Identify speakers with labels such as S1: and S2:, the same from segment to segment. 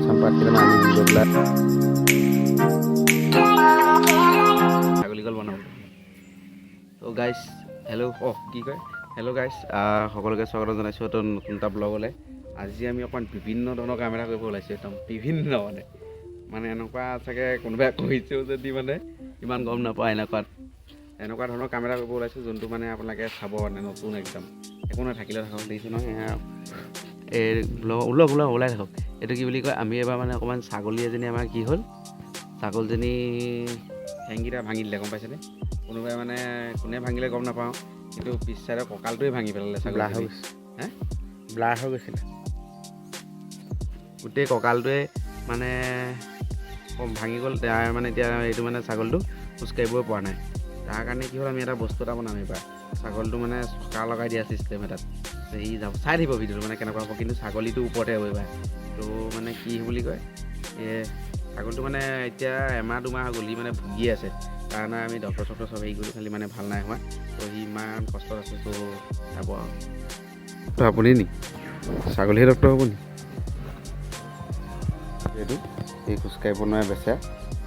S1: চাম পাত কেইটামান আনি দি লৈ পেলাই ছাগলী কল বনাব। ত' গাইছ হেল্ল' কি কয় হেল্ল' গাইছ, সকলোকে স্বাগতম জনাইছোঁ এটা নতুন এটা ব্লগলৈ। আজি আমি অকণমান বিভিন্ন ধৰণৰ কাম এটা কৰিব ওলাইছোঁ, একদম বিভিন্ন মানে এনেকুৱা চাগে কোনোবাই কৈছেও যদি মানে ইমান গম নাপায় এনেকুৱা ধৰণৰ কাম এটা কৰিব ওলাইছোঁ, যোনটো মানে আপোনালোকে চাব মানে নতুন একদম একো নাথাকিলে থাকক দেখিছোঁ নহয় এই ব্লগ ওলাই থাকক। এইটো কি বুলি কয়, আমি এবাৰ মানে অকণমান ছাগলী এজনী আমাৰ কি হ'ল, ছাগলীজনী ঠেংকেইটা ভাঙি দিলে, গম পাইছেনে? কোনোবাই মানে কোনে ভাঙিলে গম নাপাওঁ, কিন্তু পিছ চাইডৰ কঁকালটোৱে ভাঙি পেলালে ছাগলী। ব্লাৰ হৈ গৈছিলে গোটেই কঁকালটোৱে মানে ভাঙি গ'ল। তাৰ মানে এতিয়া এইটো মানে ছাগলীটো খোজকাঢ়িবই পৰা নাই। তাৰ কাৰণে কি হ'ল, আমি এটা বস্তু এটা বনাম এইবাৰ, ছাগলীটো মানে চকা লগাই দিয়া চিষ্টেম এটাত। সি যাব চাই থাকিব ভিডিঅ'টো মানে কেনেকুৱা হ'ব, কিন্তু ছাগলীটো ওপৰতে হ'ব এইবাৰ। তো মানে কি বুলি কয়, ছাগলীটো মানে এতিয়া এমাহ দুমাহ হৈ গ'ল, সি মানে ভুগি আছে। কাৰণে আমি ডক্টৰ চব হেৰি কৰিলোঁ, খালি মানে ভাল নাই হোৱা। তো সি ইমান কষ্টত আছে। তো যাব আৰু তো আপুনি নি ছাগলীহে ডক্টৰ হ'ব নি? এইটো এই খোজকাঢ়িব নোৱাৰে বেচেৰা,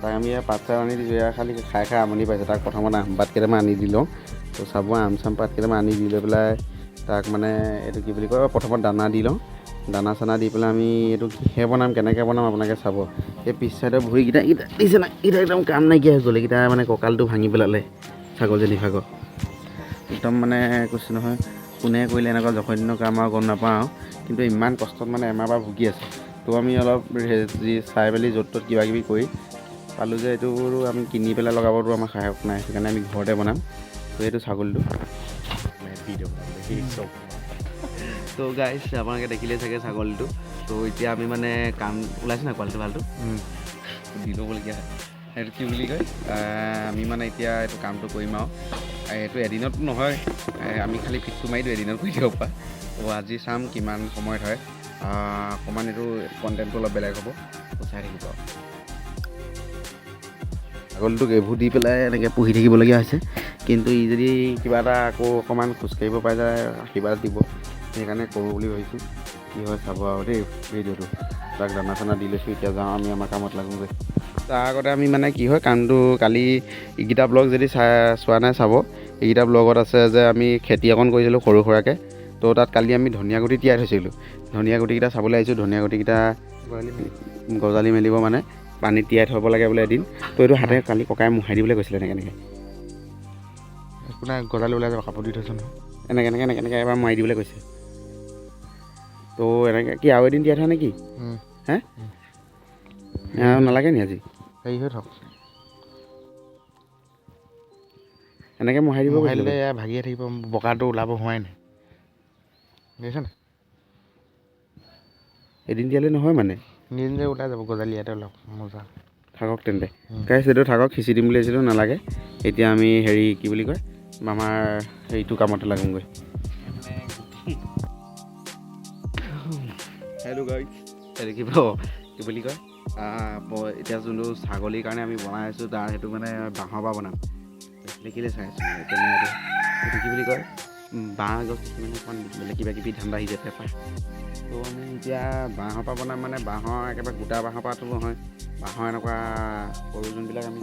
S1: তাক আমি পাত চাত আনি দিছোঁ। খালি খাই আমনি পাইছে। তাক প্ৰথমতে আম পাত কেইটামান আনি দি লওঁ। তো চাব, আম চাম পাত কেইটামান আনি দি লৈ পেলাই তাক মানে এইটো কি বুলি কয়, প্ৰথমত দানা দি লওঁ। দানা চানা দি পেলাই আমি এইটো কিহে বনাম, কেনেকৈ বনাম আপোনালোকে চাব। এই পিছ চাইডৰ ভৰিকেইটা দিছে নাই, এইকেইটা একদম কাম নাইকিয়া হৈ গ'ল। এইকেইটা মানে কঁকালটো ভাঙি পেলালে ছাগলীজনী ভাগৰ। একদম মানে কৈছোঁ নহয়, কোনে কৰিলে এনেকুৱা জঘন্য কাম আৰু গম নাপাওঁ, কিন্তু ইমান কষ্টত মানে এমাহ পৰা ভুগি আছে। তো আমি অলপ চাই মেলি য'ত ত'ত কিবা কিবি কৰি পালোঁ যে এইটো আমি কিনি পেলাই লগাবতো আমাৰ সাহস নাই, সেইকাৰণে আমি ঘৰতে বনাম। তো এইটো ছাগলীটো তো গাইছ, আপোনালোকে দেখিলে চাগে ছাগলীটো। তো এতিয়া আমি মানে কাম ওলাইছে নাই, কোৱালিটি ভালটো দি ল'বলগীয়া হয়। সেইটো কি বুলি কয়, আমি মানে এতিয়া এইটো কামটো কৰিম আৰু এইটো এদিনতো নহয়, আমি খালি ফিটটো মাৰি দিওঁ এদিনত কৰি দিব পৰা। তো আজি চাম কিমান সময়ত হয়। অকণমান এইটো কণ্টেণ্টটো অলপ বেলেগ হ'ব, তো চাই থাকিব। ছাগলীটোক এইবোৰ দি পেলাই এনেকৈ পুহি থাকিবলগীয়া হৈছে, কিন্তু ই যদি কিবা এটা আকৌ অকণমান খোজকাঢ়িব পাই যায় কিবা এটা দিব, সেইকাৰণে কৰোঁ বুলি ভাবিছোঁ। কি হয় চাব আৰু দেই ভিডিঅ'টো। তাক দানা চানা দি লৈছোঁ, এতিয়া যাওঁ আমি আমাৰ কামত লাগোঁগৈ। তাৰ আগতে আমি মানে কি হয়, কামটো কালি এইকেইটা ব্লগ যদি চোৱা নাই চাব। এইকেইটা ব্লগত আছে যে আমি খেতি অকণ কৰিছিলোঁ সৰু সুৰাকৈ। তো তাত কালি আমি ধনিয়া গুটি তিয়াই থৈছিলোঁ। ধনিয়া গুটিকেইটা চাবলৈ আহিছোঁ। ধনিয়া গুটিকেইটা গজালি মেলিব মানে পানীত তিয়াই থ'ব লাগে বোলে এদিন। তো এইটো হাতে কালি ককাই মোহাৰি দিবলৈ কৈছিলে, এনেকৈ একো নাই, গজালি ওলাই যাব, কাপোৰ দি থৈছোঁ নহয়। এনেকৈ এবাৰ মাৰি দিবলৈ কৈছে। তো এনেকৈ কি আৰু এদিন তিয়াই থোৱা নেকি? আৰু নালাগে নি আজি হেৰি হৈ থক, এনেকৈ মোহাৰি দিব কৈছিলে। ভাগিয়ে থাকিব, বগাটো ওলাব হোৱাই নাই, বুজিছ নাই? এদিন তিয়ালে নহয় মানে নিজে ওলাই যাব, গজালি ইয়াতে ওলাব, মজা থাকক তেন্তে। গাইছ এইটো থাকক, সিঁচি দিম বুলি ভাবিছিলোঁ, নালাগে। এতিয়া আমি হেৰি কি বুলি কয়, আমাৰ হেৰিটো কামতে লাগোঁগৈ। হেল্ল' গাইছ, হেৰি কি বুলি কয়, এতিয়া যোনটো ছাগলীৰ কাৰণে আমি বনাই আছোঁ, তাৰ সেইটো মানে বাঁহৰ পৰা বনাম। দেখিলে চাই আছোঁ এইটো কি বুলি কয়, বাঁহ গছ মানে অকণমান বেলেগ কিবা কিবি ধান্দা আহিছে পেপাৰ। তো আমি এতিয়া বাঁহৰ পৰা বনাম, মানে বাঁহৰ একেবাৰে গোটা বাঁহৰ পৰাটো নহয়, বাঁহৰ এনেকুৱা সৰু যোনবিলাক আমি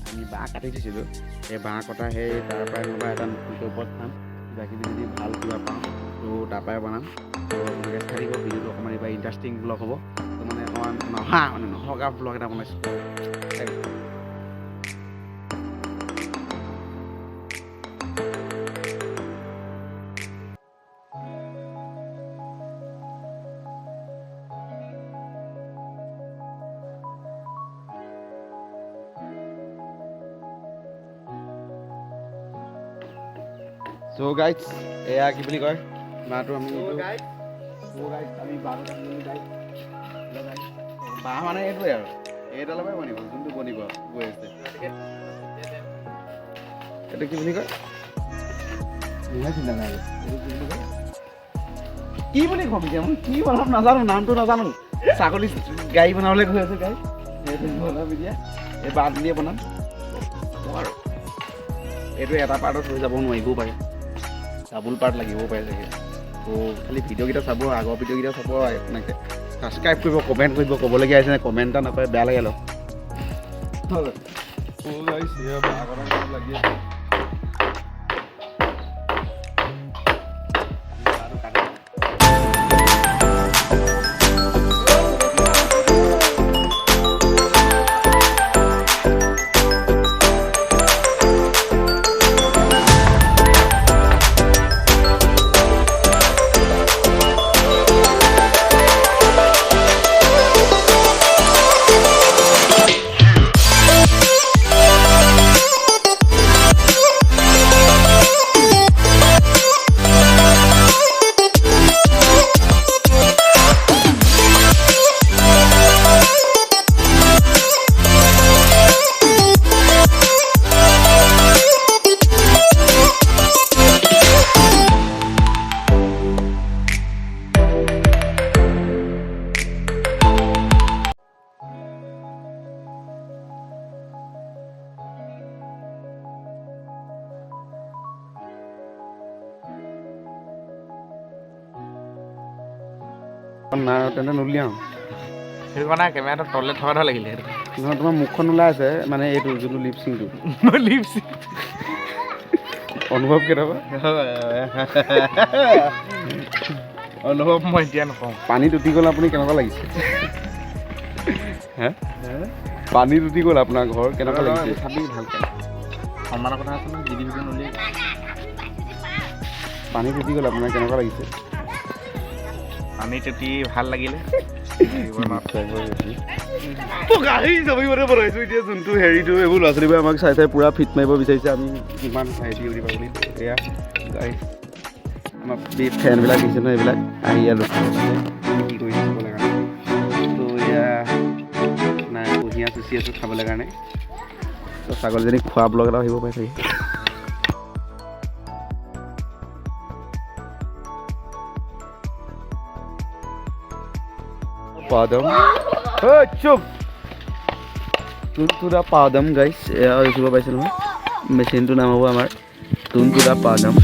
S1: আমি বাঁহ কাটি থৈছিলোঁ, সেই বাঁহ কটা সেই তাৰ পৰাই নহ'বা এটা নতুনকৈ ওপৰত খাম, কিবা কিবি যদি ভাল কিবা পাওঁ তো তাৰ পৰাই বনাম। তো আপোনালোকে চাই থাকিব ভিডিঅ'টো, অকণমান এইবাৰ ইণ্টাৰেষ্টিং ব্লগ হ'ব। তো মানে অকণমান নহঁগা ব্লগ এটা বনাইছোঁ। তো গাইজ, এয়া কি বুলি কয়, বাঁহটো আমি বাঁহ মানে এইটোৱে আৰু এইডালৰ পৰাই বনিব, যোনটো বনিব গৈ আছে। এইটো কি বুলি কয়, চিন্তা নাই। এইটো কি বুলি কয়, কি বুলি ক'ম এতিয়া, মই কি বনাম নাজানো, নামটো নাজানো। ছাগলী গাড়ী বনাবলৈ গৈ আছে গাড়ী, সেইটো বনাম এতিয়া। এই বাঁহ দিয়ে বনাম আৰু এইটো এটা পাৰ্টত হৈ যাব নোৱাৰিবও পাৰে, ডাবুল পাৰ্ট লাগিবও পাৰে চাগে। তো খালি ভিডিঅ'কেইটা চাব, আগৰ ভিডিঅ'কেইটা চাব এনেকৈ। ছাবস্ক্ৰাইব কৰিব কমেণ্ট কৰিব ক'বলগীয়া হৈছে নে কমেণ্ট এটা নকৰে বেয়া লাগে অলপ নাই তেন্তে নুলিয়াওঁ
S2: সেইটো কাৰণে কেমেৰাটো তললৈ থকা লাগিলে
S1: নহয় তোমাৰ মুখখন ওলাই আছে মানে এইটো যোনটো লিপচিংটো
S2: লিপচিং
S1: অনুভৱ কেতিয়াবা
S2: অনুভৱ মই এতিয়া নকওঁ
S1: পানীত উটি গ'ল আপুনি কেনেকুৱা লাগিছে হে পানীত উটি গ'ল আপোনাৰ ঘৰ কেনেকুৱা লাগিছে
S2: ভাবি ভালকৈ সন্মানৰ কথা আছে নহয় জিডি ভিডিঅ' নলিয়াই
S1: পানীত উটি গ'ল আপোনাৰ কেনেকুৱা লাগিছে
S2: পানীত উঠি ভাল লাগিলে
S1: গাড়ী জমিবতে বনাইছোঁ এতিয়া যোনটো হেৰিটো এইবোৰ ল'ৰা ছোৱালীবোৰে আমাক চাই চাই পূৰা ফিট মাৰিব বিচাৰিছে আমি কিমান হেৰি দিব বুলি এয়া গাড়ী আমাৰ ফেনবিলাক দিছে নহয় এইবিলাক আহি আৰু কি কৰি খাবলৈ কাৰণে তো এয়া নাই কুঁহিয়া চুচি আছোঁ খাবলৈ কাৰণে তো ছাগলীজনীক খোৱা ব্লগ এটা আহিব পাৰে চাগে পাদম চুপ টুনটুৰা পাদম গাইছ এয়া দেখিব পাইছে নহয় মেচিনটোৰ নাম হ'ব আমাৰ টুনটুৰা পাদম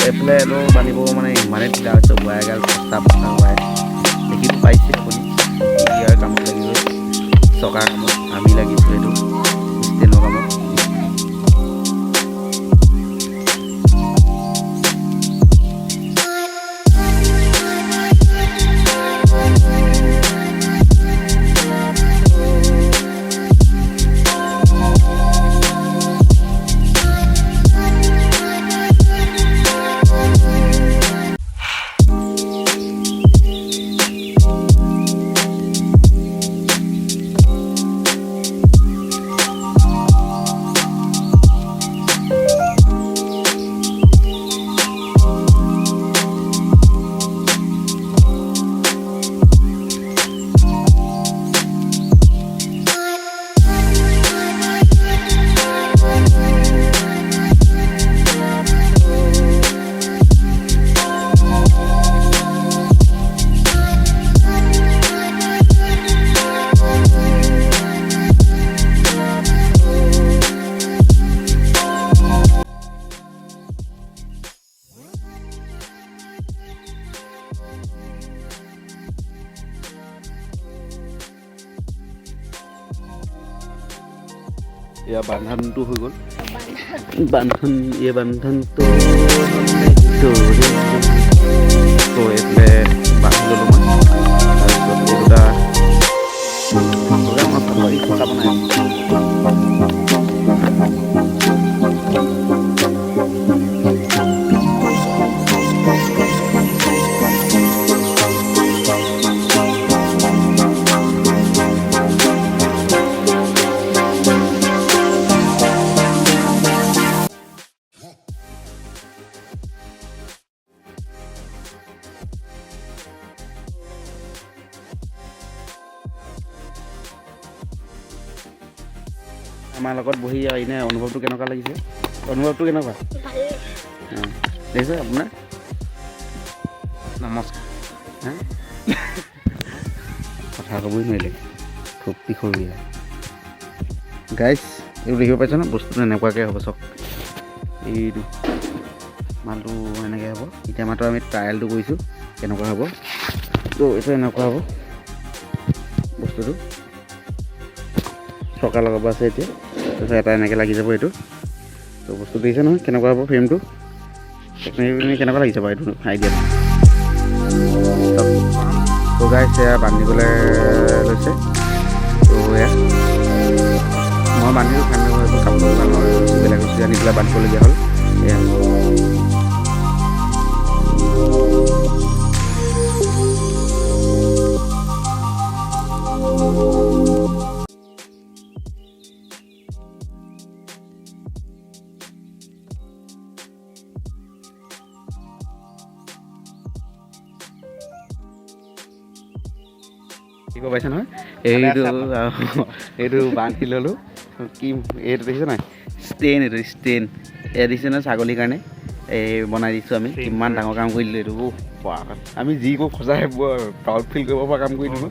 S1: এইফালে এইটো বান্ধিব মানে ইমানেই ঢিলা হৈছে ৱায়াৰগাল পাঁচটা পাঁচটা ৱায়াৰ দেখিব পাইছে আপুনি ইয়াৰ কামত লাগিব চকাৰ কামত আমি লাগিছোঁ এইটো ষ্টেনৰ কামত या बंधन तो हो गल बंधन ये बंधन तो तो એટલે બાંધી લો માં એડા પ્રોગ્રામ માં ફરી ફોટા আমাৰ লগত বহি এনে অনুভৱটো কেনেকুৱা লাগিছে অনুভৱটো কেনেকুৱা দেখিছে আপোনাৰ নমস্কাৰ হা কথা ক'বই নোৱাৰিলে ফূৰ্তি খৰীয়া গাইজ এইটো দেখিব পাইছে ন বস্তুটো এনেকুৱাকৈ হ'ব চব এইটো মালটো এনেকৈ হ'ব এতিয়া মাত্ৰ আমি ট্ৰায়েলটো কৰিছোঁ কেনেকুৱা হ'ব তো এইটো এনেকুৱা হ'ব বস্তুটো চকা লগাব আছে এতিয়া তাৰপিছত এটা এনেকৈ লাগি যাব এইটো তো বস্তু দেখিছে নহয় কেনেকুৱা হ'ব ফ্ৰেমটো টেকনিকেলি কেনেকুৱা লাগিছে বাৰু এইটো আইডিয়াটো তো গাইছ এয়া বান্ধিবলৈ লৈছে তো এয়া মই বান্ধিলোঁ খান্দিব কাপোৰ কামৰ বেলেগ বস্তু আনি পেলাই বান্ধিবলগীয়া হ'ল এয়া কি ক'ব পাইছে নহয় এইটো বান্ধি ল'লোঁ কি এইটো দেখিছে নাই ষ্টেন এইটো ষ্টেন এয়া দিছে নহয় ছাগলীৰ কাৰণে এই বনাই দিছোঁ আমি কিমান ডাঙৰ কাম কৰি দিলোঁ এইটো আমি যি কওঁ সঁচাই প্ৰাউড ফিল কৰিব পৰা কাম কৰি দিলোঁ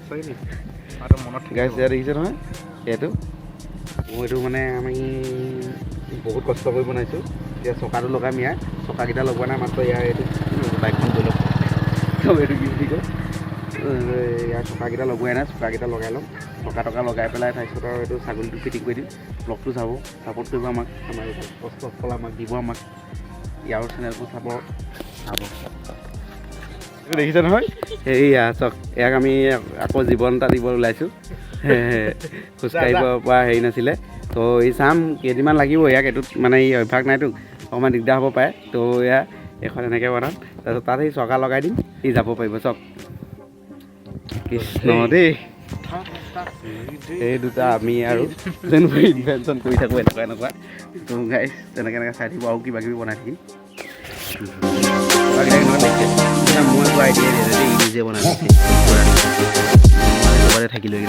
S1: গাইছ এয়া দেখিছে নহয় এইটো এইটো মানে আমি বহুত কষ্ট কৰি বনাইছোঁ এতিয়া চকাটো লগাম ইয়াৰ চকাকেইটা লগোৱা নাই মাত্ৰ ইয়াৰ এইটো বাইকখন গৈ লওক এইটো কি বুলি কয় ইয়াৰ চকাকেইটা লগোৱাই নাই চকাকেইটা লগাই ল'ম চকা লগাই পেলাই তাৰপিছত আৰু এইটো ছাগলীটো ফিটিং কৰি দিম ব্লগটো চাব ছাপৰ্ট কৰিব আমাক আমাৰ কষ্ট ফল আমাক দিব আমাক ইয়াৰো চেনেলটো চাব এইটো দেখিছে নহয় এইয়া চাওক ইয়াক আমি আকৌ জীৱন এটা দিব ওলাইছোঁ খোজকাঢ়িব পৰা হেৰি নাছিলে তো এই চাম কেইদিনমান লাগিব ইয়াক এইটোত মানে এই অভ্যাস নাইতো অকণমান দিগদাৰ হ'ব পাৰে তো এয়া এখন এনেকৈ বনাম তাৰপিছত তাত সেই চকা লগাই দিম সি যাব পাৰিব চাওক কৃষ্ণ দেই এই দুটা আমি আৰু যেনেকৈ ইনভেনশ্যন কৰি থাকোঁ এনেকুৱা তো গাইছ তেনেকৈ চাই থাকিব আৰু কিবা কিবি বনাই থাকিম মই কোৱা আইডিয়া দিয়ে দেই নিজে বনাই থাকিলোঁ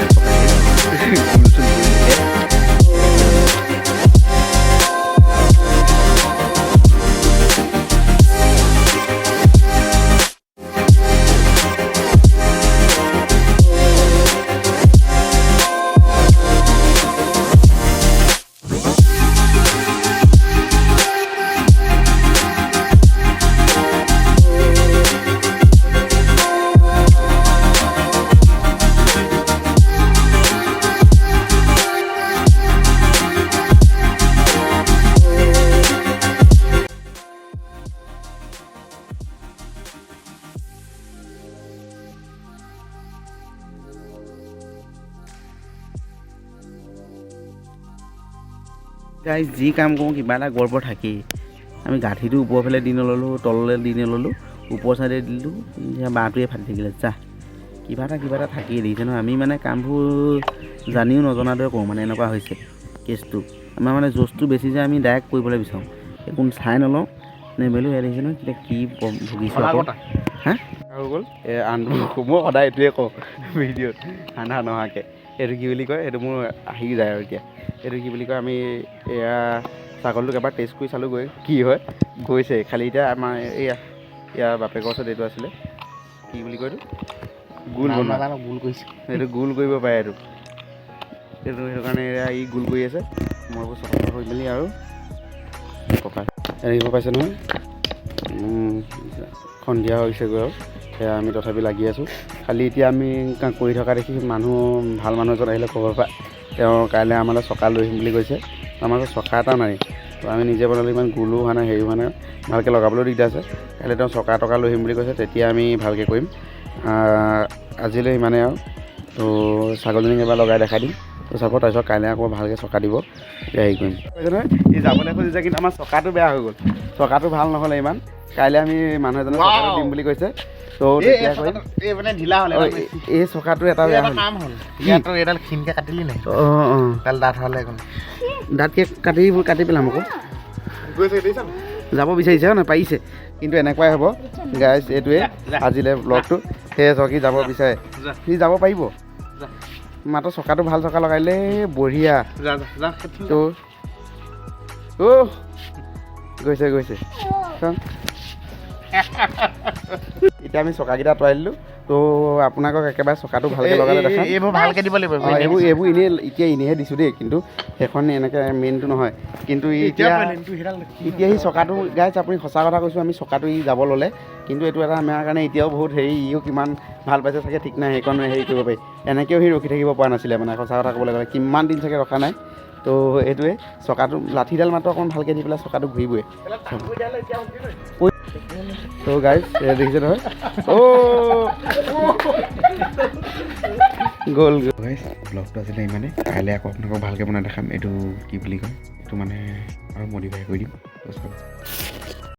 S1: গাইছ যি কাম কৰোঁ কিবা এটা গৰ্বৰ থাকেই আমি গাঁঠিটো ওপৰৰ ফালে দি নল'লোঁ তললৈ দি নল'লোঁ ওপৰ চাইডে দিলোঁ বাঁহটোৱে ফাটি থাকিলে যা কিবা এটা থাকেই দেখিছে নহয় আমি মানে কামবোৰ জানিও নজনাৰ দৰে কৰোঁ মানে এনেকুৱা হৈছে কেছটো আমাৰ মানে জোচটো বেছি যে আমি ডাইৰেক্ট কৰিবলৈ বিচাৰোঁ একো চাই নলওঁ নেমেলোঁ এয়া দেখিছে নহয় তেতিয়া কি ভুগিছোঁ আকৌ হা হৈ গ'ল এই আনটো মই সদায় এইটোৱে কওঁ ভিডিঅ'ত আন্ধা নোহোৱাকৈ এইটো কি বুলি কয় এইটো মোৰ আহি যায় আৰু এতিয়া এইটো কি বুলি কয় আমি এয়া ছাগলীটোক এবাৰ টেষ্ট কৰি চালোঁগৈ কি হয় গৈছে খালি এতিয়া আমাৰ ইয়াৰ বাপেকৰ ওচৰত এইটো আছিলে কি বুলি কয় এইটো গোল গোল কৰিছে এইটো গোল কৰিব পাৰে এইটো সেইটো কাৰণে এয়া ই গোল কৰি আছে মই এইবোৰ চফা কৰি মেলি আৰু পকাই এৰিব পাইছে নহয় সন্ধিয়া হৈছেগৈ আৰু সেয়া আমি তথাপি লাগি আছোঁ খালি এতিয়া আমি কৰি থকা দেখি মানুহ ভাল মানুহ এজন আহিলে খবৰ পায় তেওঁ কাইলৈ আমালৈ চকা লৈ আহিম বুলি কৈছে আমাৰ চকা এটা নাই তো আমি নিজে বনালে ইমান গোলো হোৱা নাই হেৰি হোৱা নাই ভালকৈ লগাবলৈও দিগদাৰ আছে কাইলৈ তেওঁ চকা লৈ আহিম বুলি কৈছে তেতিয়া আমি ভালকৈ কৰিম আজিলৈ ইমানেই আৰু তো ছাগলীজনীক এবাৰ লগাই দেখাই দিম তো চাব তাৰপিছত কাইলৈ আকৌ ভালকৈ চকা দিব তেতিয়া হেৰি কৰিম নহয় ই যাবলৈ খুজিছে কিন্তু আমাৰ চকাটো বেয়া হৈ গ'ল চকাটো ভাল নহ'লে ইমান কাইলৈ আমি মানুহ এজনক চকাটো দিম বুলি কৈছে তো তেতিয়া কৰিম মানে ঢিলা হ'লে এই চকাটো এটা বেয়া হ'ল ইয়াতো এডাল ক্ষীণকৈ কাটিলি নাই অঁ কাইলৈ দাঁত হ'লে একো দাঁতকৈ কাটি পেলাম আকৌ যাব বিচাৰিছে নহয় পাৰিছে কিন্তু এনেকুৱাই হ'ব গাইছ এইটোৱে আজিলৈ ব্লগটো সেয়ে চকী যাব বিচাৰে সি যাব পাৰিব মাত্ৰ চকাটো ভাল চকা লগাইলে বঢ়িয়া তো গৈছে এতিয়া আমি চকাকেইটা আঁতৰাই দিলোঁ তো আপোনালোকক একেবাৰে চকাটো ভালকৈ লগালে দেখাম।
S2: এইবোৰ ভালকৈ দিব লাগিব
S1: এইবোৰ এনেহে দিছোঁ দেই, কিন্তু সেইখন এনেকৈ মেইনটো নহয়। কিন্তু এতিয়া সি চকাটো গাইছ, আপুনি সঁচা কথা কৈছোঁ, আমি চকাটো ই যাব ল'লে, কিন্তু এইটো এটা আমাৰ কাৰণে এতিয়াও বহুত হেৰি, ইও কিমান ভাল পাইছে চাগে ঠিক নাই, সেইখন হেৰি কৰিব পাৰি। এনেকৈও সি ৰখি থাকিব পৰা নাছিলে মানে, সঁচা কথা ক'বলৈ গ'লে কিমান দিন চাগে ৰখা নাই। তো এইটোৱে চকাটো লাঠিডাল মাত্ৰ অকণমান ভালকৈ দি পেলাই চকাটো ঘূৰিবই। তো গাইজ দেখিছে নহয়, গ'ল গাইজ। ব্লগটো আছিলে ইমানে, কাইলৈ আকৌ আপোনালোকক ভালকৈ বনাই দেখাম। এইটো কি বুলি কয়, এইটো মানে আৰু মডিফাই কৰি দিম।